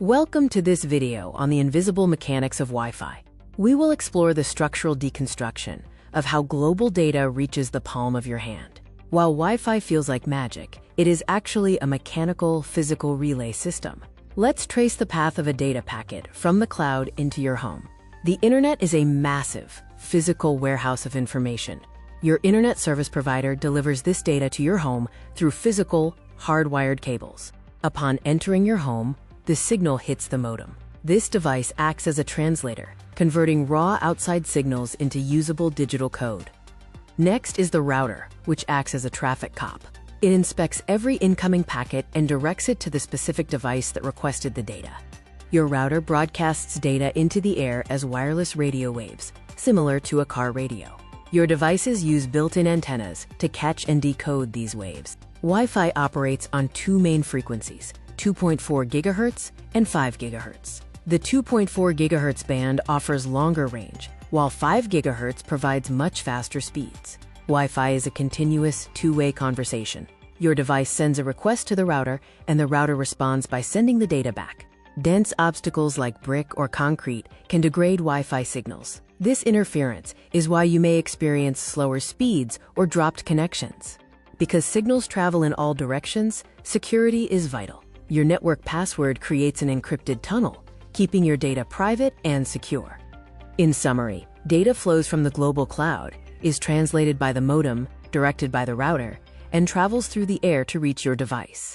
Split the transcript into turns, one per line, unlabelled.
Welcome to this video on the invisible mechanics of Wi-Fi. We will explore the structural deconstruction of how global data reaches the palm of your hand. While Wi-Fi feels like magic, it is actually a mechanical, physical relay system. Let's trace the path of a data packet from the cloud into your home. The internet is a massive, physical warehouse of information. Your internet service provider delivers this data to your home through physical, hardwired cables. Upon entering your home, the signal hits the modem. This device acts as a translator, converting raw outside signals into usable digital code. Next is the router, which acts as a traffic cop. It inspects every incoming packet and directs it to the specific device that requested the data. Your router broadcasts data into the air as wireless radio waves, similar to a car radio. Your devices use built-in antennas to catch and decode these waves. Wi-Fi operates on two main frequencies, 2.4 GHz and 5 GHz. The 2.4 GHz band offers longer range, while 5 GHz provides much faster speeds. Wi-Fi is a continuous, two-way conversation. Your device sends a request to the router, and the router responds by sending the data back. Dense obstacles like brick or concrete can degrade Wi-Fi signals. This interference is why you may experience slower speeds or dropped connections. Because signals travel in all directions, security is vital. Your network password creates an encrypted tunnel, keeping your data private and secure. In summary, data flows from the global cloud, is translated by the modem, directed by the router, and travels through the air to reach your device.